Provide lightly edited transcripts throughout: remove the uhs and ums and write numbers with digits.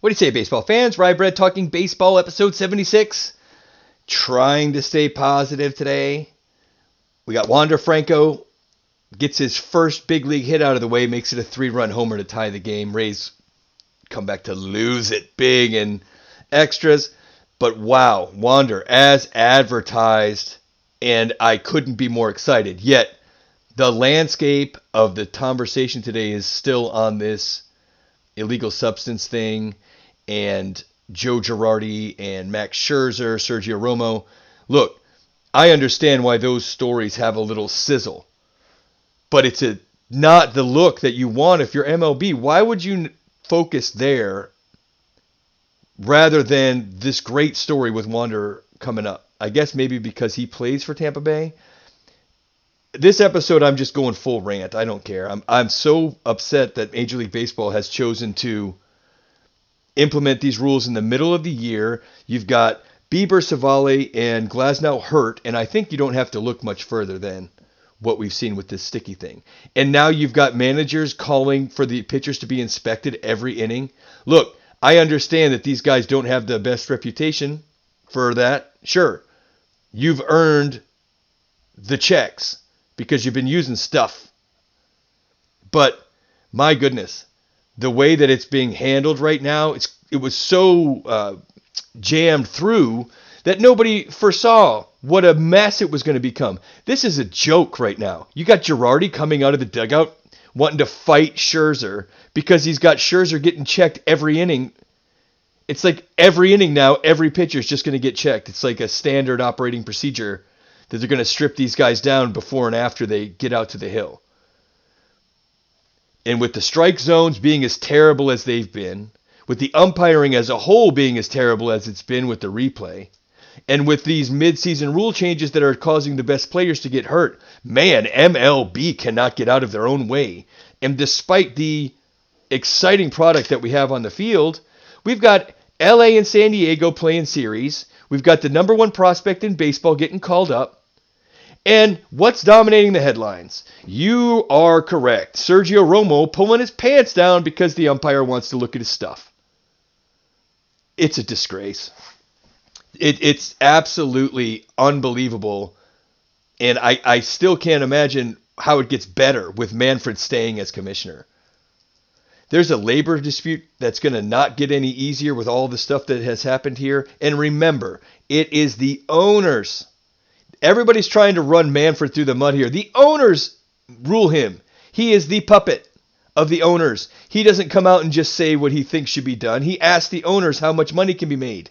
What do you say, baseball fans? Rye Bread talking baseball, episode 76. Trying to stay positive today. We got Wander Franco, gets his first big league hit out of the way, makes it a 3-run homer to tie the game. Rays come back to lose it big in extras. But wow, Wander as advertised, and I couldn't be more excited. Yet, the landscape of the conversation today is still on this illegal substance thing, and Joe Girardi and Max Scherzer, Sergio Romo. Look, I understand why those stories have a little sizzle, but it's not the look that you want if you're MLB. Why would you focus there rather than this great story with Wander coming up? I guess maybe because he plays for Tampa Bay. This episode, I'm just going full rant. I don't care. I'm so upset that Major League Baseball has chosen to implement these rules in the middle of the year. You've got Bieber, Savale, and Glasnow hurt, and I think you don't have to look much further than what we've seen with this sticky thing. And now you've got managers calling for the pitchers to be inspected every inning. Look, I understand that these guys don't have the best reputation for that. Sure, you've earned the checks because you've been using stuff. But my goodness, the way that it's being handled right now, it was so jammed through that nobody foresaw what a mess it was going to become. This is a joke right now. You got Girardi coming out of the dugout wanting to fight Scherzer because he's got Scherzer getting checked every inning. It's like every inning now, every pitcher is just going to get checked. It's like a standard operating procedure that they're going to strip these guys down before and after they get out to the hill. And with the strike zones being as terrible as they've been, with the umpiring as a whole being as terrible as it's been with the replay, and with these mid-season rule changes that are causing the best players to get hurt, man, MLB cannot get out of their own way. And despite the exciting product that we have on the field, we've got LA and San Diego playing series. We've got the number one prospect in baseball getting called up. And what's dominating the headlines? You are correct. Sergio Romo pulling his pants down because the umpire wants to look at his stuff. It's a disgrace. It's absolutely unbelievable. And I still can't imagine how it gets better with Manfred staying as commissioner. There's a labor dispute that's going to not get any easier with all the stuff that has happened here. And remember, it is the owners. Everybody's trying to run Manfred through the mud here. The owners rule him. He is the puppet of the owners. He doesn't come out and just say what he thinks should be done. He asks the owners how much money can be made.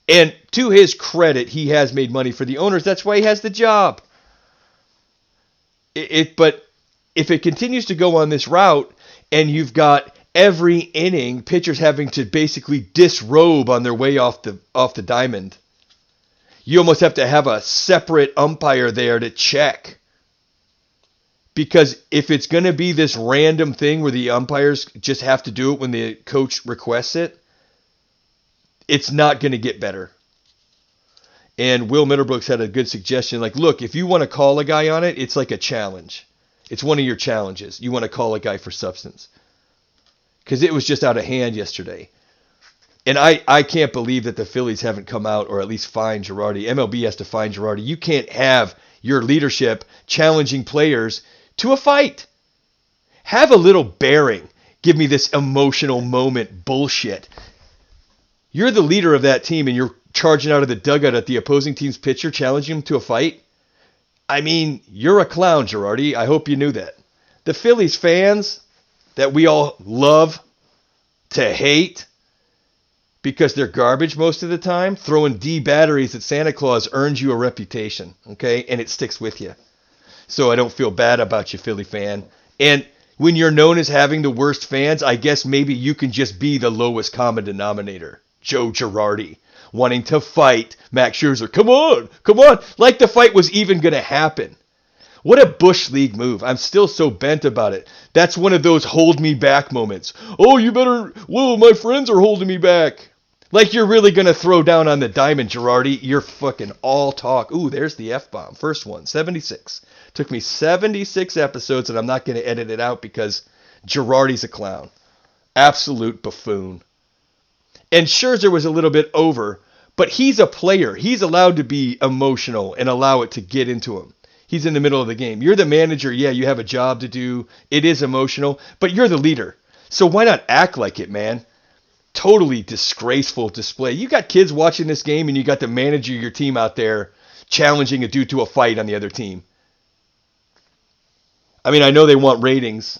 And to his credit, he has made money for the owners. That's why he has the job. But if it continues to go on this route, and you've got every inning pitchers having to basically disrobe on their way off the diamond, you almost have to have a separate umpire there to check. Because if it's going to be this random thing where the umpires just have to do it when the coach requests it, it's not going to get better. And Will Middlebrooks had a good suggestion. Like, look, if you want to call a guy on it, it's like a challenge. It's one of your challenges. You want to call a guy for substance. Because it was just out of hand yesterday. And I can't believe that the Phillies haven't come out or at least fined Girardi. MLB has to fine Girardi. You can't have your leadership challenging players to a fight. Have a little bearing. Give me this emotional moment bullshit. You're the leader of that team and you're charging out of the dugout at the opposing team's pitcher, challenging him to a fight. I mean, you're a clown, Girardi. I hope you knew that. The Phillies fans that we all love to hate because they're garbage most of the time, throwing D batteries at Santa Claus earns you a reputation, okay? And it sticks with you. So I don't feel bad about you, Philly fan. And when you're known as having the worst fans, I guess maybe you can just be the lowest common denominator. Joe Girardi wanting to fight Max Scherzer. Come on. Like the fight was even going to happen. What a Bush League move. I'm still so bent about it. That's one of those hold me back moments. Oh, whoa, my friends are holding me back. Like you're really going to throw down on the diamond, Girardi. You're fucking all talk. Ooh, there's the F-bomb. First one, 76. Took me 76 episodes, and I'm not going to edit it out because Girardi's a clown. Absolute buffoon. And Scherzer was a little bit over, but he's a player. He's allowed to be emotional and allow it to get into him. He's in the middle of the game. You're the manager. Yeah, you have a job to do. It is emotional, but you're the leader. So why not act like it, man? Totally disgraceful display. You got kids watching this game, and you got the manager of your team out there challenging a dude to a fight on the other team. I mean, I know they want ratings,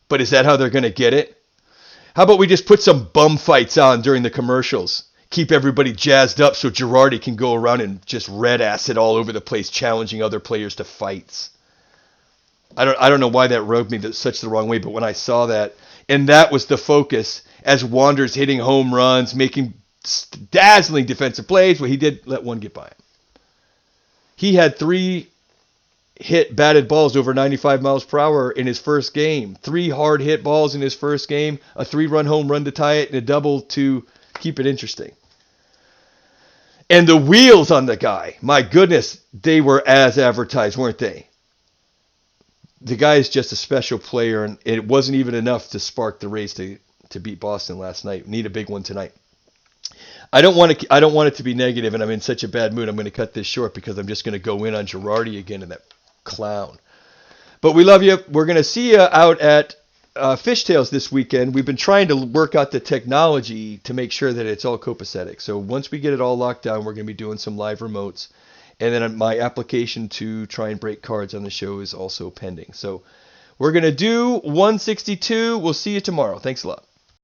but is that how they're going to get it? How about we just put some bum fights on during the commercials? Keep everybody jazzed up so Girardi can go around and just red acid all over the place, challenging other players to fights. I don't know why that rubbed me such the wrong way, but when I saw that, and that was the focus as Wander's hitting home runs, making dazzling defensive plays. Well, he did let one get by him. He had 3 hit batted balls over 95 miles per hour in his first game. 3 hard hit balls in his first game, a 3-run home run to tie it, and a double to keep it interesting. And the wheels on the guy, my goodness, they were as advertised, weren't they? The guy is just a special player, and it wasn't even enough to spark the Rays to beat Boston last night. Need a big one tonight. I don't want it to be negative, and I'm in such a bad mood. I'm going to cut this short because I'm just going to go in on Girardi again and that clown. But we love you. We're going to see you out at Fishtails this weekend. We've been trying to work out the technology to make sure that it's all copacetic. So once we get it all locked down, we're going to be doing some live remotes. And then my application to try and break cards on the show is also pending. So we're going to do 162. We'll see you tomorrow. Thanks a lot.